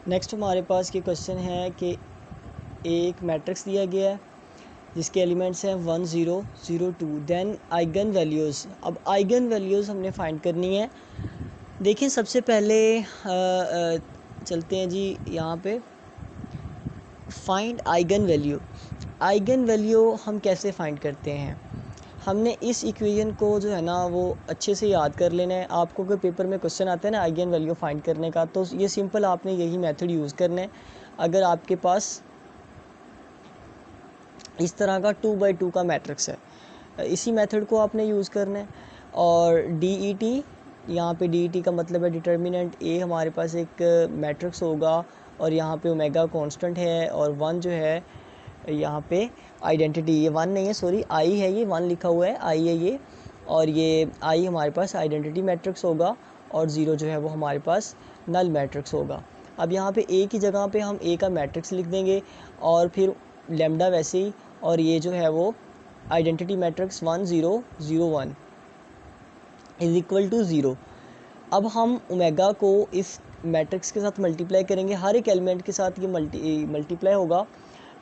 Next हमारे पास ये question है कि एक मैट्रिक्स दिया गया है जिसके एलिमेंट्स हैं 1 0 0 2। Then eigen values. अब आइगन वैल्यूज़ हमने फाइंड करनी है। देखिए सबसे पहले चलते हैं जी यहाँ पे find eigen value. Eigen value हम कैसे फाइंड करते हैं? हमने इस इक्वेशन को जो है ना वो अच्छे से याद कर लेना है। आपको कोई पेपर में क्वेश्चन आता है ना आइगन वैल्यू फाइंड करने का, तो ये सिंपल आपने यही मेथड यूज़ करना है। अगर आपके पास इस तरह का 2 by 2 का मैट्रिक्स है, इसी मेथड को आपने यूज़ करना है। और डी ई टी, यहाँ पे डी ई टी का मतलब है डिटर्मिनेंट ए। हमारे पास एक मैट्रिक्स होगा और यहाँ पे ओमेगा कांस्टेंट है और 1 जो है यहाँ पे आइडेंटिटी, ये 1 नहीं है सॉरी आई है, ये 1 लिखा हुआ है, आई है ये। और ये आई हमारे पास आइडेंटिटी मैट्रिक्स होगा और 0 जो है वो हमारे पास नल मैट्रिक्स होगा। अब यहाँ पे ए की जगह पे हम ए का मैट्रिक्स लिख देंगे और फिर लेमडा वैसे ही, और ये जो है वो identity matrix 1 0 0 1 is equal to 0। अब हम ओमेगा को इस मैट्रिक्स के साथ मल्टीप्लाई करेंगे, हर एक एलिमेंट के साथ ये मल्टीप्लाई होगा।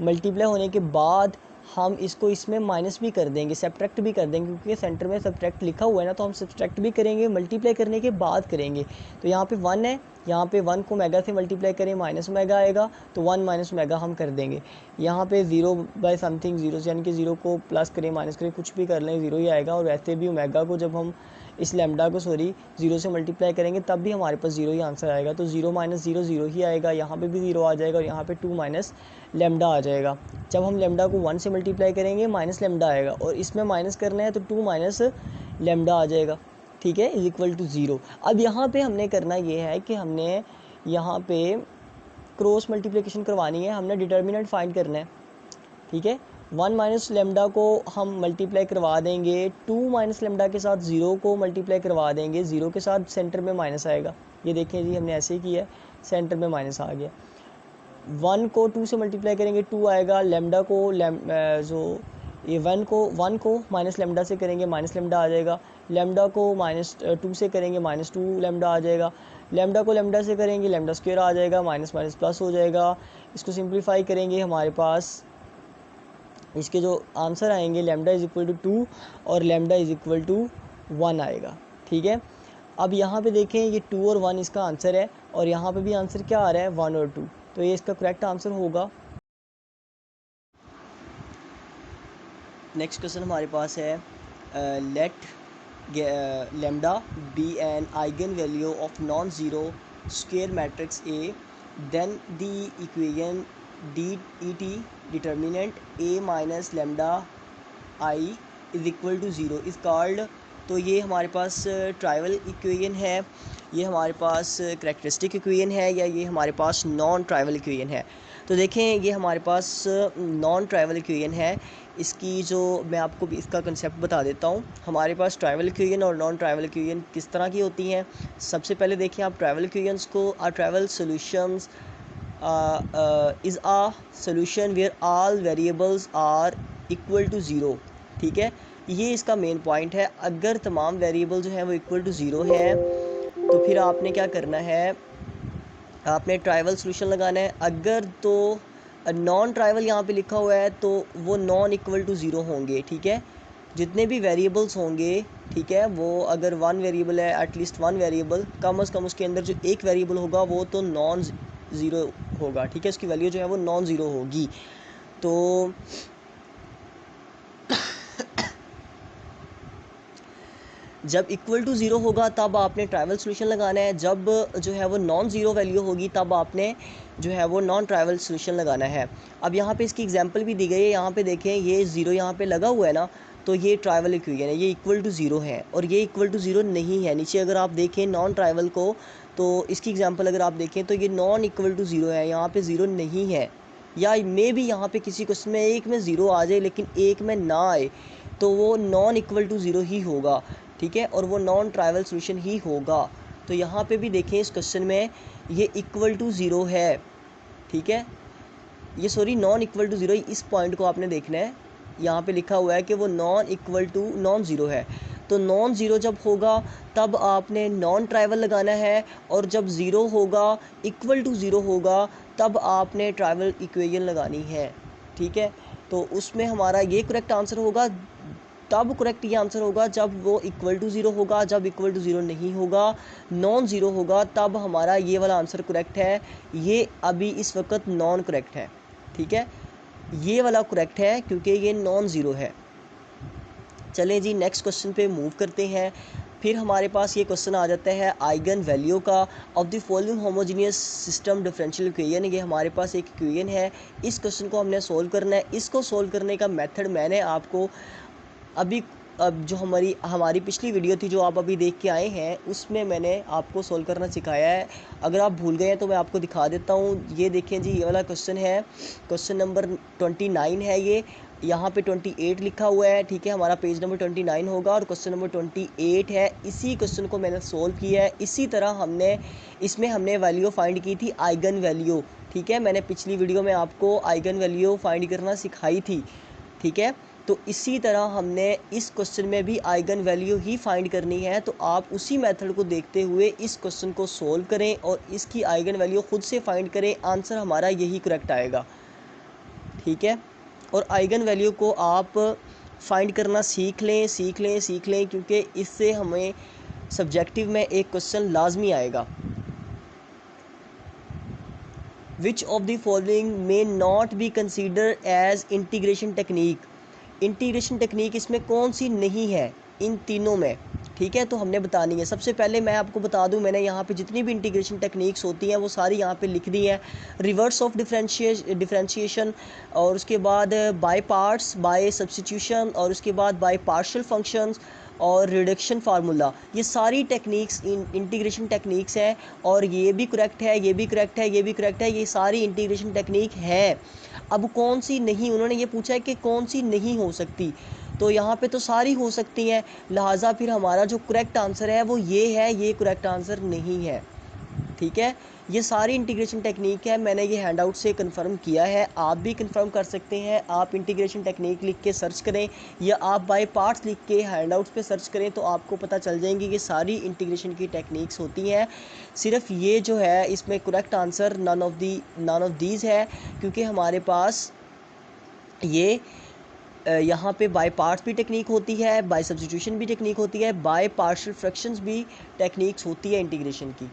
मल्टीप्लाई होने के बाद हम इसको इसमें माइनस भी कर देंगे, सब्ट्रैक्ट भी कर देंगे, क्योंकि सेंटर में सब्ट्रैक्ट लिखा हुआ है ना, तो हम सब्ट्रैक्ट भी करेंगे, मल्टीप्लाई करने के बाद करेंगे। तो यहाँ पे 1 है, यहाँ पे 1 को ओमेगा से मल्टीप्लाई करें माइनस ओमेगा आएगा, तो 1 माइनस ओमेगा हम कर देंगे। यहाँ पे 0 बाय समथिंग 0 से, यानी कि 0 को प्लस करें माइनस करें कुछ भी कर लें 0 ही आएगा। और वैसे भी ओमेगा को जब हम इस लेमडा को 0 से मल्टीप्लाई करेंगे तब भी हमारे पास 0 ही आंसर आएगा। तो 0 माइनस 0 0 ही आएगा, यहाँ पे भी 0 आ जाएगा और यहाँ पे 2 माइनस लेमडा आ जाएगा। जब हम लेमडा को 1 से मल्टीप्लाई करेंगे माइनस लेमडा आएगा, और इसमें माइनस करना है तो 2 माइनस लेमडा आ जाएगा, ठीक है, इज इक्वल टू 0। अब यहाँ पे हमने करना ये है कि हमने यहाँ पे क्रॉस मल्टीप्लिकेशन करवानी है, हमने डिटर्मिनेंट फाइंड करना है, ठीक है। 1 माइनस लेमडा को हम मल्टीप्लाई करवा देंगे 2 माइनस लेमडा के साथ, 0 को मल्टीप्लाई करवा देंगे 0 के साथ, सेंटर में माइनस आएगा। ये देखें जी हमने ऐसे ही किया है, सेंटर में माइनस आ गया। 1 को 2 से मल्टीप्लाई करेंगे 2 आएगा, लेमडा को जो ये 1 को माइनस लेमडा से करेंगे माइनस लेमडा आ जाएगा। लेमडा को माइनस 2 से करेंगे माइनस 2 लेमडा आ जाएगा। लेमडा को लेमडा से करेंगे लेमडा स्क्वायर आ जाएगा, माइनस माइनस प्लस हो जाएगा। इसको सिंप्लीफाई करेंगे, हमारे पास इसके जो आंसर आएंगे लेमडा इज इक्वल टू 2 और लेमडा इज इक्वल टू 1 आएगा, ठीक है। अब यहाँ पे देखें ये 2 और 1 इसका आंसर है, और यहाँ पे भी आंसर क्या आ रहा है 1 और 2, तो ये इसका करेक्ट आंसर होगा। नेक्स्ट क्वेश्चन हमारे पास है let lambda be an eigen value of non zero square matrix A, then the equation D E T determinant A minus lambda I is equal to 0 is called. तो ये हमारे पास trivial equation है, ये हमारे पास करेक्टरिस्टिक इक्वेशन है, या ये हमारे पास नॉन ट्राइवल इक्वेशन है। तो देखें ये हमारे पास नॉन ट्राइवल इक्वेशन है। इसकी जो मैं आपको इसका कंसेप्ट बता देता हूँ। हमारे पास ट्राइवल इक्वेशन और नॉन ट्राइवल इक्वेशन किस तरह की होती हैं। सबसे पहले देखिए आप ट्राइवल इक्वेशंस को, trivial solutions is a solution where all variables are equal to 0, ठीक है। ये इसका मेन पॉइंट है। अगर तमाम वेरिएबल जो है वो इक्वल टू 0 है तो फिर आपने क्या करना है, आपने ट्राइवल सॉल्यूशन लगाना है। अगर तो नॉन ट्राइवल यहाँ पे लिखा हुआ है तो वो नॉन इक्वल टू 0 होंगे, ठीक है। जितने भी वेरिएबल्स होंगे, ठीक है, वो अगर 1 वेरिएबल है, एटलीस्ट 1 वेरिएबल, कम से कम उसके अंदर जो एक वेरिएबल होगा वो तो नॉन ज़ीरो होगा, ठीक है, उसकी वैल्यू जो है वो नॉन ज़ीरो होगी। तो जब इक्वल टू 0 होगा तब आपने ट्राइवल सॉल्यूशन लगाना है, जब जो है वो नॉन ज़ीरो वैल्यू होगी तब आपने जो है वो नॉन ट्राइवल सॉल्यूशन लगाना है। अब यहाँ पे इसकी एग्जांपल भी दी गई है, यहाँ पे देखें ये 0 यहाँ पे लगा हुआ है ना, तो ये ट्राइवल इक्वेशन है, ये इक्वल टू 0 है और ये इक्वल टू 0 नहीं है। नीचे अगर आप देखें नॉन ट्राइवल को, तो इसकी एग्जाम्पल अगर आप देखें तो ये नॉन इक्वल टू 0 है, यहाँ पर 0 नहीं है, या मे भी यहाँ पर किसी क्वेश्चन में एक में 0 आ जाए लेकिन एक में ना आए, तो वो नॉन इक्वल टू 0 ही होगा, ठीक है, और वो नॉन ट्राइवल सॉल्यूशन ही होगा। तो यहाँ पे भी देखें इस क्वेश्चन में ये इक्वल टू 0 है, ठीक है, ये सॉरी नॉन इक्वल टू 0, इस पॉइंट को आपने देखना है। यहाँ पे लिखा हुआ है कि वो non equal to non zero है। तो नॉन ज़ीरो जब होगा तब आपने नॉन ट्राइवल लगाना है, और जब ज़ीरो होगा इक्वल टू ज़ीरो होगा तब आपने ट्राइवल इक्वेशन लगानी है। ठीक है, तो उसमें हमारा ये करेक्ट आंसर होगा। तब करेक्ट ये आंसर होगा जब वो इक्वल टू ज़ीरो होगा, जब इक्वल टू ज़ीरो नहीं होगा, नॉन ज़ीरो होगा, तब हमारा ये वाला आंसर करेक्ट है। ये अभी इस वक्त नॉन करेक्ट है। ठीक है, ये वाला करेक्ट है क्योंकि ये नॉन ज़ीरो है। चलें जी, नेक्स्ट क्वेश्चन पे मूव करते हैं। फिर हमारे पास ये क्वेश्चन आ जाता है आइगन वैल्यू का of the following homogeneous system differential equation. ये हमारे पास एक इक्वेशन है, इस क्वेश्चन को हमने सोल्व करना है। इसको सोल्व करने का मेथड मैंने आपको अभी अब जो हमारी पिछली वीडियो थी जो आप अभी देख के आए हैं उसमें मैंने आपको सोल्व करना सिखाया है। अगर आप भूल गए हैं तो मैं आपको दिखा देता हूँ। ये देखें जी, ये वाला क्वेश्चन है, क्वेश्चन नंबर 29 है ये। यहाँ पे 28 लिखा हुआ है। ठीक है, हमारा पेज नंबर 29 होगा और क्वेश्चन नंबर 28 है। इसी क्वेश्चन को मैंने सोल्व किया है। इसी तरह हमने वैल्यू फाइंड की थी, आइगन वैल्यू। ठीक है, मैंने पिछली वीडियो में आपको आइगन वैल्यू फाइंड करना सिखाई थी। ठीक है, तो इसी तरह हमने इस क्वेश्चन में भी आइगन वैल्यू ही फाइंड करनी है। तो आप उसी मेथड को देखते हुए इस क्वेश्चन को सोल्व करें और इसकी आइगन वैल्यू खुद से फाइंड करें। आंसर हमारा यही करेक्ट आएगा। ठीक है, और आइगन वैल्यू को आप फाइंड करना सीख लें क्योंकि इससे हमें सब्जेक्टिव में एक क्वेश्चन लाजमी आएगा। Which of the following may not be consider as integration technique. Integration technique इसमें कौन सी नहीं है इन तीनों में। ठीक है, तो हमने बतानी है। सबसे पहले मैं आपको बता दूं, मैंने यहाँ पे जितनी भी इंटीग्रेशन टेक्निक्स होती हैं वो सारी यहाँ पे लिख दी हैं। रिवर्स ऑफ डिफरेंशिएशन, और उसके बाद बाय पार्ट्स, बाय सब्स्टिट्यूशन, और उसके बाद बाय पार्शियल फंक्शंस और रिडक्शन फार्मूला, ये सारी टेक्निक्स इंटीग्रेशन टेक्निक्स हैं। और ये भी करेक्ट है, ये भी करेक्ट है, ये भी करेक्ट है, ये सारी इंटीग्रेशन टेक्निक है। अब कौन सी नहीं, उन्होंने ये पूछा है कि कौन सी नहीं हो सकती, तो यहाँ पे तो सारी हो सकती हैं। लिहाजा फिर हमारा जो करेक्ट आंसर है वो ये है, ये करेक्ट आंसर नहीं है। ठीक है, ये सारी इंटीग्रेशन टेक्निक है, मैंने ये हैंड आउट से कंफर्म किया है। आप भी कंफर्म कर सकते हैं। आप इंटीग्रेशन टेक्निक लिख के सर्च करें या आप बाय पार्ट्स लिख के हैंड आउट्स पे सर्च करें तो आपको पता चल जाएंगी कि सारी इंटीग्रेशन की टेक्निक्स होती हैं। सिर्फ ये जो है इसमें correct answer none of these है, क्योंकि हमारे पास ये यहाँ पे बाय पार्ट्स भी टेक्निक होती है, बाय सब्स्टिट्यूशन भी टेक्निक होती है, बाय पार्शियल फ्रैक्शंस भी टेक्निक्स होती है इंटीग्रेशन की।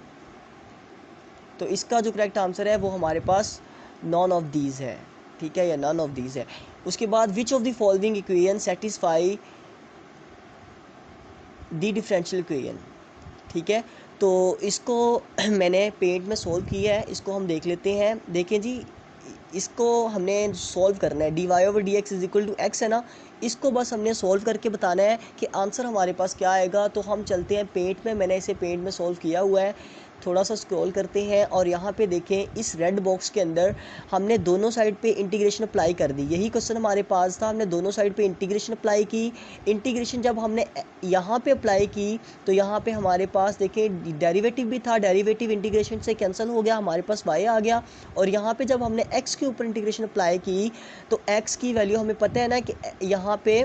तो इसका जो करेक्ट आंसर है वो हमारे पास नॉन ऑफ दीज है। ठीक है, या नॉन ऑफ दीज है। उसके बाद विच of the following equation satisfy the differential equation. ठीक है, तो इसको मैंने पेंट में सोल्व किया है, इसको हम देख लेते हैं। देखें जी, इसको हमने सॉल्व करना है। D Y over D X is equal to X है ना, इसको बस हमने सॉल्व करके बताना है कि आंसर हमारे पास क्या आएगा। तो हम चलते हैं पेंट में, मैंने इसे पेंट में सॉल्व किया हुआ है। थोड़ा सा स्क्रॉल करते हैं और यहाँ पे देखें इस रेड बॉक्स के अंदर हमने दोनों साइड पे इंटीग्रेशन अप्लाई कर दी। यही क्वेश्चन हमारे पास था, हमने दोनों साइड पे इंटीग्रेशन अप्लाई की। इंटीग्रेशन जब हमने यहाँ पे अप्लाई की तो यहाँ पे हमारे पास देखें डेरिवेटिव भी था, डेरिवेटिव इंटीग्रेशन से कैंसिल हो गया, हमारे पास y आ गया। और यहाँ पे जब हमने x के ऊपर इंटीग्रेशन अप्लाई की तो x की वैल्यू हमें पता है ना कि यहाँ पे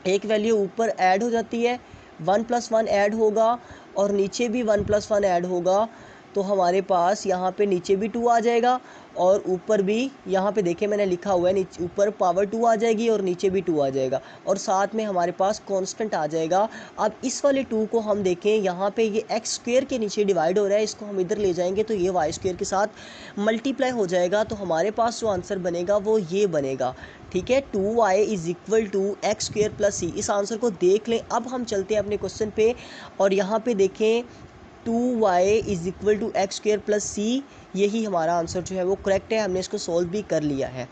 एक वैल्यू ऊपर ऐड हो जाती है, 1+1 ऐड होगा और नीचे भी 1+1 ऐड होगा। तो हमारे पास यहाँ पे नीचे भी 2 आ जाएगा और ऊपर भी, यहाँ पे देखें मैंने लिखा हुआ है, नीचे ऊपर पावर 2 आ जाएगी और नीचे भी 2 आ जाएगा और साथ में हमारे पास कांस्टेंट आ जाएगा। अब इस वाले 2 को हम देखें, यहाँ पे ये एक्स स्क्वायर के नीचे डिवाइड हो रहा है, इसको हम इधर ले जाएंगे तो ये वाई स्क्वायर के साथ मल्टीप्लाई हो जाएगा। तो हमारे पास जो आंसर बनेगा वो ये बनेगा। ठीक है, 2y is equal to x square plus c. इस आंसर को देख लें। अब हम चलते हैं अपने क्वेश्चन पे और यहाँ पे देखें 2y is equal to x square plus c, यही हमारा आंसर जो है वो करेक्ट है। हमने इसको सॉल्व भी कर लिया है।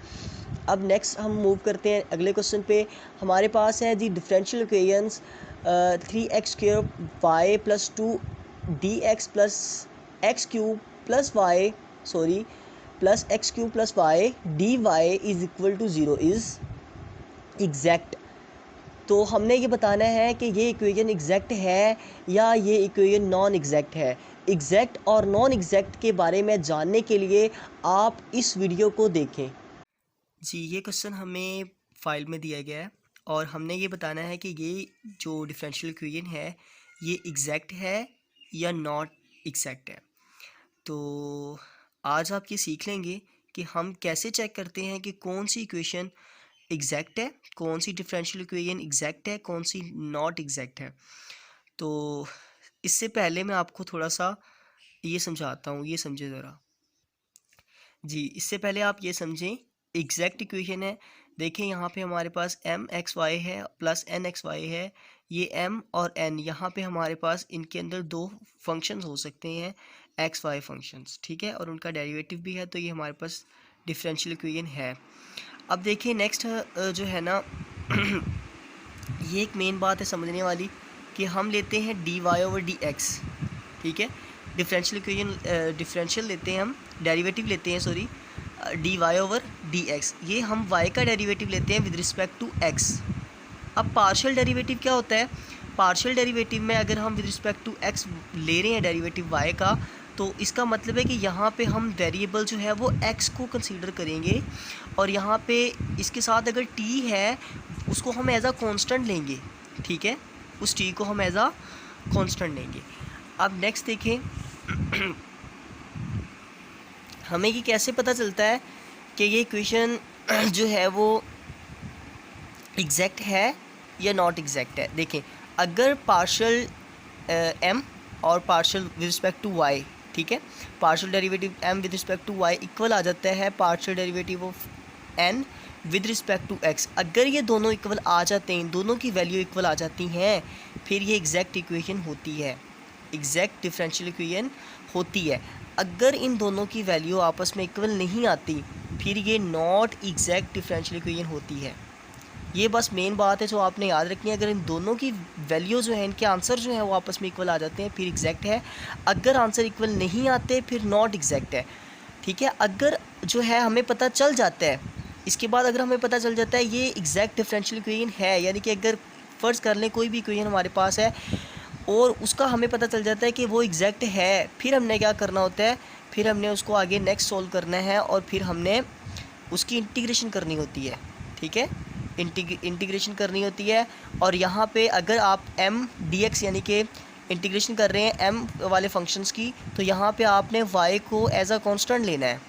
अब नेक्स्ट हम मूव करते हैं अगले क्वेश्चन पे। हमारे पास है जी differential equations 3x square y plus 2 d x plus x cube plus y plus x cube plus y d y is equal to 0 is exact. तो हमने ये बताना है कि ये इक्वेशन एग्जैक्ट है या ये इक्वेशन नॉन एग्जैक्ट है। एग्जैक्ट और नॉन एग्जैक्ट के बारे में जानने के लिए आप इस वीडियो को देखें। जी, ये क्वेश्चन हमें फाइल में दिया गया है और हमने ये बताना है कि ये जो डिफरेंशियल इक्वेशन है ये एग्जैक्ट है या नॉट एग्जैक्ट है। तो आज आप ये सीख लेंगे कि हम कैसे चेक करते हैं कि कौन सी इक्वेशन एग्जैक्ट है, कौन सी डिफरेंशियल इक्वेशन एग्जैक्ट है, कौन सी नॉट एग्जैक्ट है। तो इससे पहले मैं आपको थोड़ा सा ये समझाता हूँ, ये समझे ज़रा जी। इससे पहले आप ये समझें एग्जैक्ट इक्वेशन है। देखें यहाँ पे हमारे पास एम एक्स वाई है प्लस एन एक्स वाई है। ये एम और एन यहाँ पे हमारे पास इनके अंदर दो फंक्शंस हो सकते हैं, एक्स वाई फंक्शंस, ठीक है, और उनका डेरिवेटिव भी है। तो ये हमारे पास डिफरेंशियल इक्वेशन है। अब देखिए नेक्स्ट जो है ना ये एक मेन बात है समझने वाली कि हम लेते हैं D Y over D X, ठीक है। डिफरेंशियल इक्वेशन डिफरेंशियल लेते हैं हम, डेरिवेटिव लेते हैं sorry, D Y over D X. ये हम वाई का डेरिवेटिव लेते हैं विद रिस्पेक्ट टू एक्स। अब पार्शियल डेरिवेटिव क्या होता है? पार्शियल डेरिवेटिव में अगर हम विद रिस्पेक्ट टू एक्स ले रहे हैं डेरिवेटिव वाई का, तो इसका मतलब है कि यहाँ पे हम वेरिएबल जो है वो एक्स को कंसीडर करेंगे, और यहाँ पे इसके साथ अगर टी है उसको हम एज अ कॉन्स्टेंट लेंगे, ठीक है, उस टी को हम एज अ कॉन्स्टेंट लेंगे। अब नेक्स्ट देखें हमें ये कैसे पता चलता है कि ये इक्वेशन जो है वो एग्जैक्ट है या नॉट एग्जैक्ट है। देखें अगर पार्शियल एम और partial with respect to y, ठीक है, partial derivative M with respect to y equal आ जाता है partial derivative of N with respect to x. अगर ये दोनों इक्वल आ जाते हैं, दोनों की वैल्यू इक्वल आ जाती हैं, फिर ये एग्जैक्ट इक्वेशन होती है, एग्जैक्ट डिफरेंशियल इक्वेशन होती है। अगर इन दोनों की वैल्यू आपस में इक्वल नहीं आती, फिर ये नॉट एग्जैक्ट डिफरेंशियल इक्वेशन होती है। ये बस मेन बात है जो आपने याद रखनी है। अगर इन दोनों की वैल्यू जो है, इनके आंसर जो है वो आपस में इक्वल आ जाते हैं, फिर एग्जैक्ट है। अगर आंसर इक्वल नहीं आते फिर नॉट एग्जैक्ट है, ठीक है। अगर जो है हमें पता चल जाता है, इसके बाद अगर हमें पता चल जाता है ये एग्जैक्ट डिफरेंशियल इक्वेशन है, यानी कि अगर फ़र्ज़ कर लें कोई भी इक्वेशन हमारे पास है और उसका हमें पता चल जाता है कि वो एग्जैक्ट है, फिर हमने क्या करना होता है, फिर हमने उसको आगे नेक्स्ट सोल्व करना है और फिर हमने उसकी इंटीग्रेशन करनी होती है, ठीक है, इंटीग्रेशन करनी होती है। और यहाँ पे अगर आप एम डी एक्स यानी कि इंटीग्रेशन कर रहे हैं एम वाले फंक्शंस की, तो यहाँ पे आपने वाई को एज अ कांस्टेंट लेना है,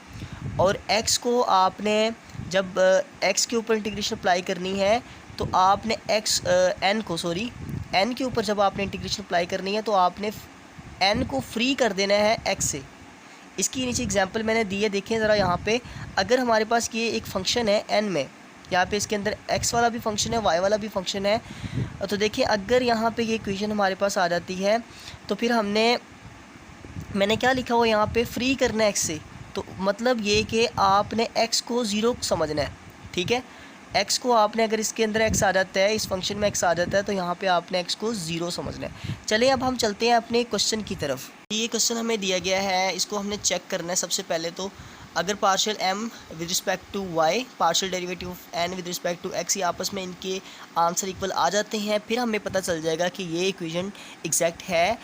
और एक्स को आपने जब एक्स के ऊपर इंटीग्रेशन अप्लाई करनी है तो आपने एन के ऊपर जब आपने इंटीग्रेशन अप्लाई करनी है तो आपने एन को फ्री कर देना है एक्स से। इसकी नीचे एग्जांपल मैंने दी है, देखें ज़रा यहाँ पे। अगर हमारे पास ये एक फंक्शन है एन में, यहाँ पे इसके अंदर एक्स वाला भी फंक्शन है, वाई वाला भी फंक्शन है, तो देखिए अगर यहाँ पे ये इक्वेशन हमारे पास आ जाती है तो फिर मैंने क्या लिखा हुआ यहाँ पे, फ्री करना है एक्स से। तो मतलब ये कि आपने एक्स को ज़ीरो समझना है, ठीक है। एक्स को आपने, अगर इसके अंदर एक्स आ जाता है, इस फंक्शन में एक्स आ जाता है, तो यहाँ पे आपने एक्स को ज़ीरो समझना है। चलिए अब हम चलते हैं अपने क्वेश्चन की तरफ। ये क्वेश्चन हमें दिया गया है, इसको हमने चेक करना है। सबसे पहले तो अगर partial M with respect to Y, partial derivative of N with respect to X, ये आपस में इनके आंसर इक्वल आ जाते हैं, फिर हमें पता चल जाएगा कि ये इक्वेशन एग्जैक्ट है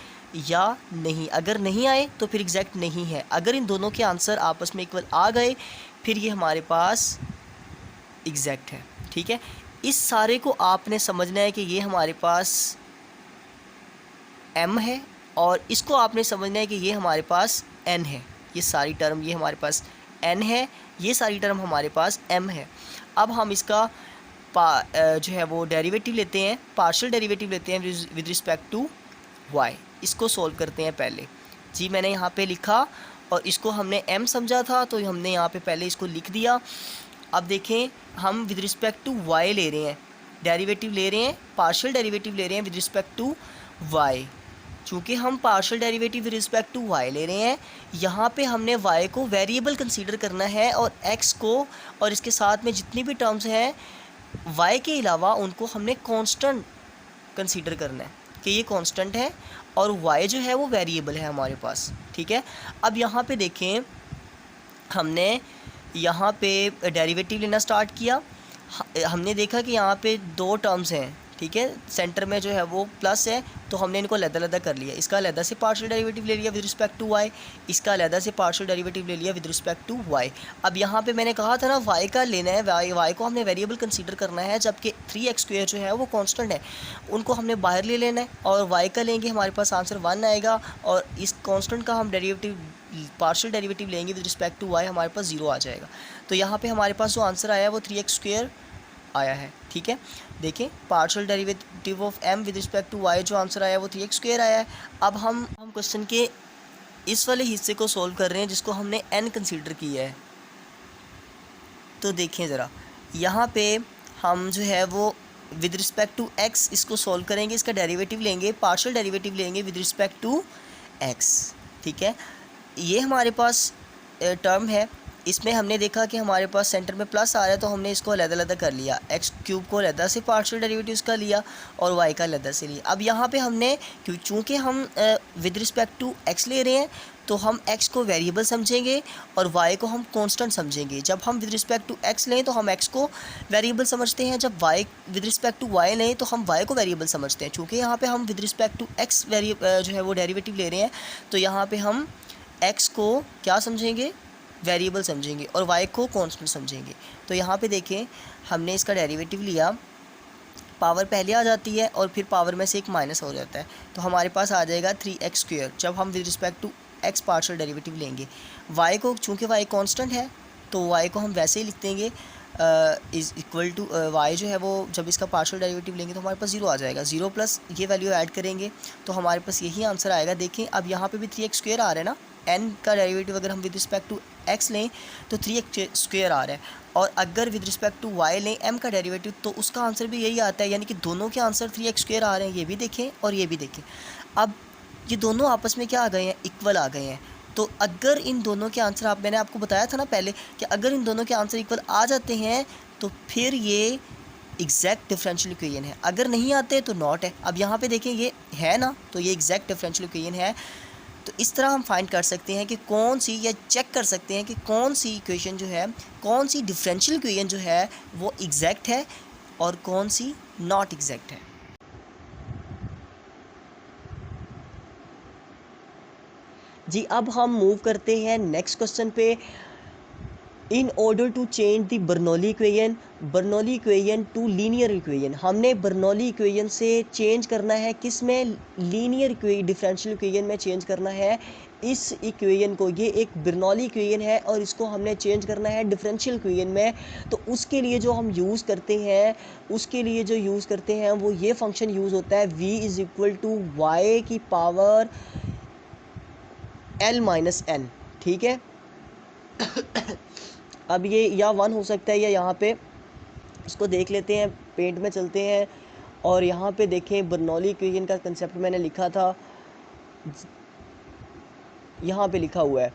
या नहीं। अगर नहीं आए तो फिर एग्जैक्ट नहीं है। अगर इन दोनों के आंसर आपस में इक्वल आ गए फिर ये हमारे पास एग्जैक्ट है, ठीक है। इस सारे को आपने समझना है कि ये हमारे पास m है, और इसको आपने समझना है कि ये हमारे पास n है। ये सारी टर्म, ये हमारे पास n है, ये सारी टर्म हमारे पास m है। अब हम इसका जो है वो डेरिवेटिव लेते हैं, पार्शियल डेरिवेटिव लेते हैं विद रिस्पेक्ट टू y। इसको सोल्व करते हैं पहले जी। मैंने यहाँ पे लिखा और इसको हमने m समझा था तो हमने यहाँ पे पहले इसको लिख दिया। अब देखें हम विद रिस्पेक्ट टू y ले रहे हैं, डेरिवेटिव ले रहे हैं, पार्शियल डेरिवेटिव ले रहे हैं विद रिस्पेक्ट टू y। चूँकि हम partial derivative with respect to y ले रहे हैं, यहाँ पे हमने y को वेरिएबल कंसीडर करना है और x को और इसके साथ में जितनी भी टर्म्स हैं y के अलावा उनको हमने कांस्टेंट कंसीडर करना है कि ये कांस्टेंट है और y जो है वो वेरिएबल है हमारे पास, ठीक है। अब यहाँ पे देखें हमने यहाँ पे डेरिवेटिव लेना स्टार्ट किया। हमने देखा कि यहाँ पे दो टर्म्स हैं, ठीक है, सेंटर में जो है वो प्लस है, तो हमने इनको अलग-अलग कर लिया। इसका अलग से पार्शियल डेरिवेटिव ले लिया विद रिस्पेक्ट टू वाई, इसका अलग से पार्शियल डेरिवेटिव ले लिया विद रिस्पेक्ट टू वाई। अब यहाँ पे मैंने कहा था ना वाई का लेना है, वाई को हमने वेरिएबल कंसीडर करना है, जबकि 3x² जो है वो कांस्टेंट है, उनको हमने बाहर ले लेना है और वाई का लेंगे, हमारे पास आंसर 1 आएगा, और इस कांस्टेंट का हम डेरिवेटिव पार्शियल डेरिवेटिव लेंगे विद रिस्पेक्ट टू वाई, हमारे पास 0 आ जाएगा। तो यहाँ पे हमारे पास जो आंसर आया है वो 3x² आया है। ठीक है, देखें partial derivative of m with respect to y, जो आंसर आया है वो 3x² आया है। अब हम क्वेश्चन के इस वाले हिस्से को सॉल्व कर रहे हैं जिसको हमने n कंसीडर किया है। तो देखें ज़रा, यहाँ पे हम जो है वो विद रिस्पेक्ट टू x इसको सॉल्व करेंगे, इसका डेरिवेटिव लेंगे, पार्शियल डेरिवेटिव लेंगे विद रिस्पेक्ट टू x। ठीक है, ये हमारे पास टर्म है, इसमें हमने देखा कि हमारे पास सेंटर में प्लस आ रहा है, तो हमने इसको अलग-अलग कर लिया, x³ को अलग से पार्शियल डेरिवेटिव्स का लिया और y का अलग से लिया। अब यहाँ पे हमने चूँकि हम विद रिस्पेक्ट टू x ले रहे हैं, तो हम x को वेरिएबल समझेंगे और y को हम कांस्टेंट समझेंगे। जब हम विद रिस्पेक्ट टू x लें तो हम x को वेरिएबल समझते हैं, जब y with respect to y लें तो हम y को वेरिएबल समझते हैं। चूँकि यहाँ पे हम विद रिस्पेक्ट टू x जो है वो डेरिवेटिव ले रहे हैं, तो यहाँ पे हम x को क्या समझेंगे, वेरिएबल समझेंगे, और y को कांस्टेंट समझेंगे। तो यहाँ पे देखें, हमने इसका डेरिवेटिव लिया, पावर पहले आ जाती है और फिर पावर में से एक माइनस हो जाता है, तो हमारे पास आ जाएगा 3x²। जब हम with respect to x partial derivative लेंगे, y को चूँकि y कांस्टेंट है तो y को हम वैसे ही लिख देंगे इज़ इक्वल टू y जो है वो, जब इसका पार्शियल डेरिवेटिव लेंगे तो हमारे पास 0 आ जाएगा, 0 प्लस ये वैल्यू ऐड करेंगे तो हमारे पास यही आंसर आएगा। देखें अब यहाँ पे भी 3x² आ रहा है ना, n का डेरिवेटिव अगर हम विद रिस्पेक्ट टू x लें तो 3x² आ रहा है, और अगर विद रिस्पेक्ट टू y लें m का डेरिवेटिव तो उसका आंसर भी यही आता है, यानी कि दोनों के आंसर 3x² आ रहे हैं। ये भी देखें और ये भी देखें, अब ये दोनों आपस में क्या आ गए हैं, इक्वल आ गए हैं। तो अगर इन दोनों के आंसर, मैंने आपको बताया था ना पहले कि अगर इन दोनों के आंसर इक्वल आ जाते हैं तो फिर ये एग्जैक्ट डिफरेंशियल इक्वेशन है, अगर नहीं आते तो नॉट है। अब यहाँ पे देखें ये है ना, तो ये एग्जैक्ट डिफरेंशियल इक्वेशन है। तो इस तरह हम फाइंड कर सकते हैं कि कौन सी, या चेक कर सकते हैं कि कौन सी इक्वेशन जो है, कौन सी डिफरेंशियल इक्वेशन जो है वो एग्जैक्ट है और कौन सी नॉट एग्जैक्ट है। जी अब हम मूव करते हैं नेक्स्ट क्वेश्चन पे। In order to change the Bernoulli equation to linear equation, हमने बर्नौली इक्वेशन से चेंज करना है किस में, लीनियर डिफरेंशियल इक्वेशन में चेंज करना है इस इक्वेशन को। ये एक बर्नौली इक्वेशन है और इसको हमने चेंज करना है डिफरेंशियल इक्वेशन में। तो उसके लिए जो हम यूज़ करते हैं वो ये फंक्शन यूज़ होता है v is equal to Y की पावर l-n। ठीक है, अब ये या 1 हो सकता है या यहाँ पे, इसको देख लेते हैं, पेंट में चलते हैं और यहाँ पे देखें बर्नौली इक्वेशन का कंसेप्ट मैंने लिखा था, यहाँ पे लिखा हुआ है।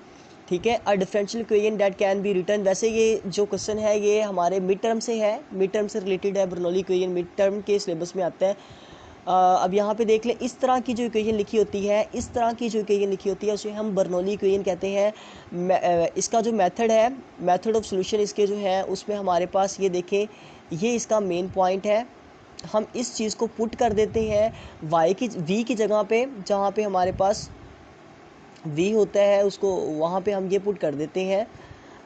ठीक है, a differential equation that can be return. वैसे ये जो क्वेश्चन है ये हमारे मिड टर्म से है, मिड टर्म से रिलेटेड है, बर्नौली इक्वेशन मिड टर्म के सिलेबस में आता है। अब यहाँ पे देख लें, इस तरह की जो इक्वेशन लिखी होती है, उसे हम बर्नौली इक्वेशन कहते हैं। इसका जो मेथड है, मेथड ऑफ सॉल्यूशन इसके जो है उसमें हमारे पास ये देखें, ये इसका मेन पॉइंट है। हम इस चीज़ को पुट कर देते हैं v की जगह पे, जहाँ पे हमारे पास v होता है उसको वहाँ पे हम ये पुट कर देते हैं,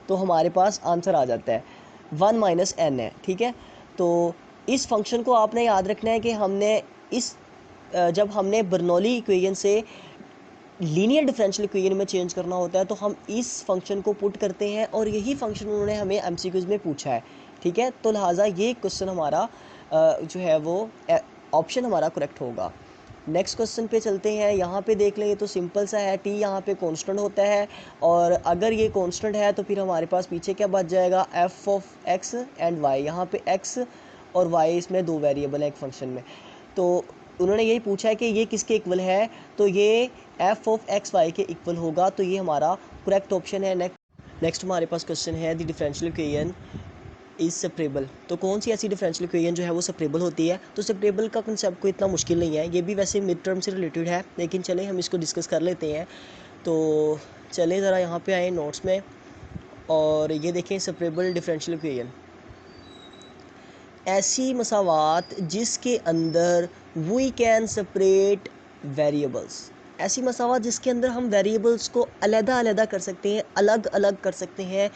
तो हमारे पास आंसर आ जाता है 1 - n है। ठीक है, तो इस फंक्शन को आपने याद रखना है कि हमने जब हमने बर्नौली इक्वेशन से लीनियर डिफरेंशियल इक्वेशन में चेंज करना होता है तो हम इस फंक्शन को पुट करते हैं, और यही फंक्शन उन्होंने हमें एमसीक्यूज़ में पूछा है। ठीक है, तो लिहाजा ये क्वेश्चन हमारा जो है वो ऑप्शन हमारा करेक्ट होगा। नेक्स्ट क्वेश्चन पे चलते हैं। यहाँ पे देख लें, ये तो सिंपल सा है, t यहाँ पे कांस्टेंट होता है, और अगर ये कांस्टेंट है तो फिर हमारे पास पीछे क्या बच जाएगा, f of x and y। यहाँ पे x और y इसमें दो वेरिएबल है एक फंक्शन में, तो उन्होंने यही पूछा है कि ये किसके इक्वल है, तो ये f ऑफ x y के इक्वल होगा, तो ये हमारा करेक्ट ऑप्शन है। नेक्स्ट हमारे पास क्वेश्चन है, the differential equation is separable. तो कौन सी ऐसी डिफरेंशियल इक्वेशन जो है वो सेपरेबल होती है। तो सेपरेबल का कंसेप्ट कोई इतना मुश्किल नहीं है, ये भी वैसे मिड टर्म से रिलेटेड है, लेकिन चलें हम इसको डिस्कस कर लेते हैं। तो चलें ज़रा यहाँ पे आए नोट्स में, और ये देखें सेपरेबल डिफरेंशियल इक्वेशन, ऐसी मसावात जिसके अंदर वी कैन सेपरेट वेरिएबल्स, ऐसी मसावात जिसके अंदर हम वेरिएबल्स को अलग-अलग कर सकते हैं, अलग अलग कर सकते हैं,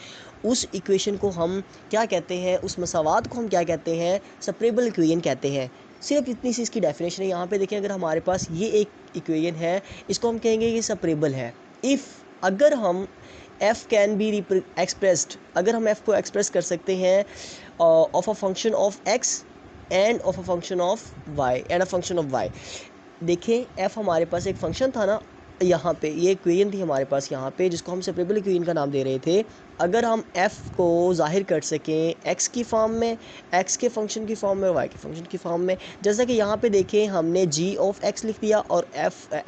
उस इक्वेशन को हम क्या कहते हैं, उस मसावात को हम क्या कहते हैं, सेपरेबल इक्वेशन कहते हैं। सिर्फ इतनी सी इसकी डेफिनेशन है। यहाँ पे देखें, अगर हमारे पास ये एक इक्वेशन है, इसको हम कहेंगे ये सेपरेबल है। इफ़, अगर हम f कैन बी एक्सप्रेस्ड, अगर हम f को एक्सप्रेस कर सकते हैं of a function of x end of a function of y and a function of y। देखें f हमारे पास एक फंक्शन था ना, यहाँ पे ये इक्वेशन थी हमारे पास यहाँ पे, जिसको हम सेपरेबल इक्वेशन का नाम दे रहे थे। अगर हम f को जाहिर कर सकें x की फॉर्म में, x के फंक्शन की फॉर्म में, y के फंक्शन की फॉर्म में, जैसा कि यहाँ पे देखें हमने g ऑफ x लिख दिया और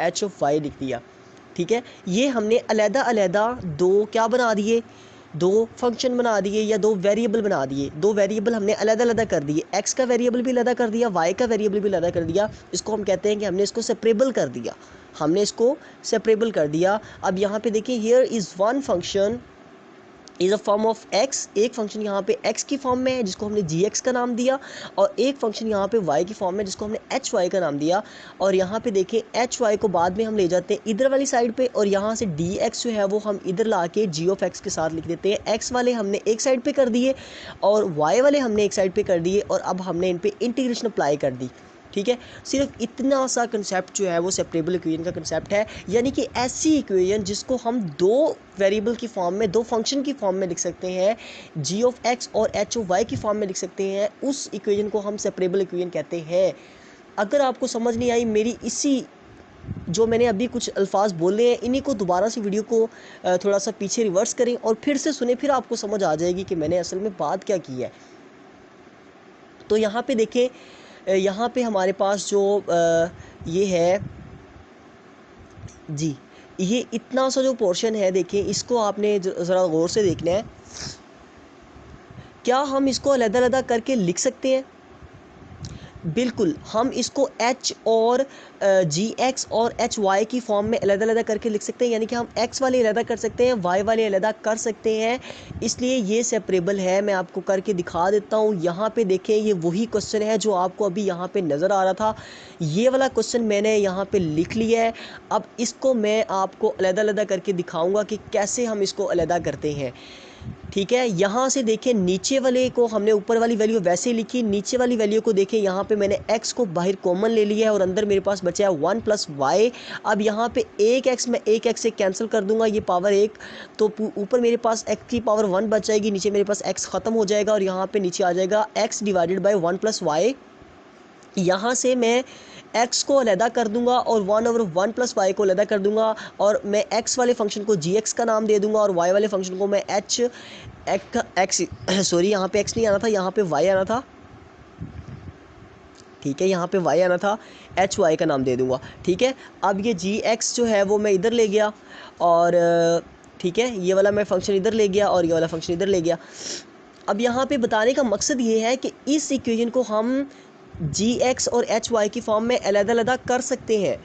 h ऑफ y लिख दिया। ठीक है, ये हमने अलग-अलग दो क्या बना दिए, दो फंक्शन बना दिए या दो वेरिएबल बना दिए। दो वेरिएबल हमने अलग-अलग कर दिए, x का वेरिएबल भी अलग कर दिया, y का वेरिएबल भी अलग कर दिया। इसको हम कहते हैं कि हमने इसको सेपरेबल कर दिया, हमने इसको सेपरेबल कर दिया। अब यहाँ पे देखिए, here is one function is a form of x, एक फंक्शन यहाँ पे x की फॉर्म में है जिसको हमने gx का नाम दिया, और एक फंक्शन यहाँ पे y की फॉर्म में जिसको हमने hy का नाम दिया। और यहाँ पे देखें, hy को बाद में हम ले जाते हैं इधर वाली साइड पे, और यहाँ से dx जो है वो हम इधर ला के g ऑफ x के साथ लिख देते हैं। x वाले हमने एक साइड पे कर दिए और y वाले हमने एक साइड पे कर दिए, और अब हमने इन पर इंटीग्रेशन अप्लाई कर दी। ठीक है, सिर्फ इतना सा कंसेप्ट जो है वो सेपरेबल इक्वेशन का कंसेप्ट है, यानी कि ऐसी इक्वेशन जिसको हम दो वेरिएबल की फॉर्म में, दो फंक्शन की फॉर्म में लिख सकते हैं, g ऑफ x और h ऑफ y की फॉर्म में लिख सकते हैं, उस इक्वेशन को हम सेपरेबल इक्वेशन कहते हैं। अगर आपको समझ नहीं आई मेरी इसी जो मैंने अभी कुछ अल्फाज बोले हैं, इन्हीं को दोबारा से वीडियो को थोड़ा सा पीछे रिवर्स करें और फिर से सुने, फिर आपको समझ आ जाएगी कि मैंने असल में बात क्या की है। तो यहाँ पे देखें, यहाँ पे हमारे पास जो ये है जी, ये इतना सा जो पोर्शन है, देखें इसको आपने ज़रा गौर से देखना है। क्या हम इसको अलग-अलग करके लिख सकते हैं? बिल्कुल, हम इसको h और gx और hy की फॉर्म में अलग-अलग करके लिख सकते हैं, यानी कि हम x वाले अलग कर सकते हैं, y वाले अलग कर सकते हैं, इसलिए ये सेपरेबल है। मैं आपको करके दिखा देता हूँ। यहाँ पे देखें, ये वही क्वेश्चन है जो आपको अभी यहाँ पे नज़र आ रहा था। ये वाला क्वेश्चन मैंने यहाँ पे लिख लिया है। अब इसको मैं आपको अलग-अलग करके दिखाऊँगा कि कैसे हम इसको अलग करते हैं। ठीक है, यहाँ से देखें, नीचे वाले को हमने ऊपर वाली वैल्यू वैसे ही लिखी, नीचे वाली वैल्यू को देखें, यहाँ पे मैंने x को बाहर कॉमन ले लिया है और अंदर मेरे पास बचा है 1 + y। अब यहाँ पे एक x मैं एक x से कैंसिल कर दूंगा, ये पावर 1, तो ऊपर मेरे पास x की पावर 1 बच जाएगी, नीचे मेरे पास x ख़त्म हो जाएगा और यहाँ पे नीचे आ जाएगा x डिवाइडेड बाई 1 + y। यहाँ से मैं x को अलहदा कर दूंगा और 1/1 + y को अलहदा कर दूंगा, और मैं x वाले फंक्शन को gx का नाम दे दूंगा और y वाले फंक्शन को मैं सॉरी, यहाँ पे x नहीं आना था, यहाँ पे y आना था। ठीक है, यहाँ पे y आना था, hy का नाम दे दूंगा। ठीक है, अब ये gx जो है वो मैं इधर ले गया, और ठीक है, ये वाला मैं फंक्शन इधर ले गया और ये वाला फंक्शन इधर ले गया। अब यहाँ पे बताने का मकसद ये है कि इस इक्वेशन को हम gx और hy की फॉर्म में अलग-अलग कर सकते हैं।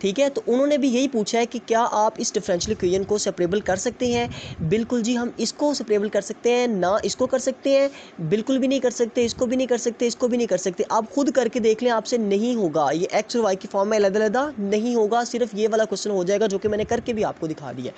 ठीक है, तो उन्होंने भी यही पूछा है कि क्या आप इस डिफरेंशियल इक्वेशन को सेपरेबल कर सकते हैं। बिल्कुल जी, हम इसको सेपरेबल कर सकते हैं, ना इसको कर सकते हैं, बिल्कुल भी नहीं कर सकते, इसको भी नहीं कर सकते, इसको भी नहीं कर सकते। आप खुद करके देख लें, आपसे नहीं होगा, ये x और y की फॉर्म में अलग-अलग नहीं होगा, सिर्फ ये वाला क्वेश्चन हो जाएगा जो कि मैंने करके भी आपको दिखा दिया।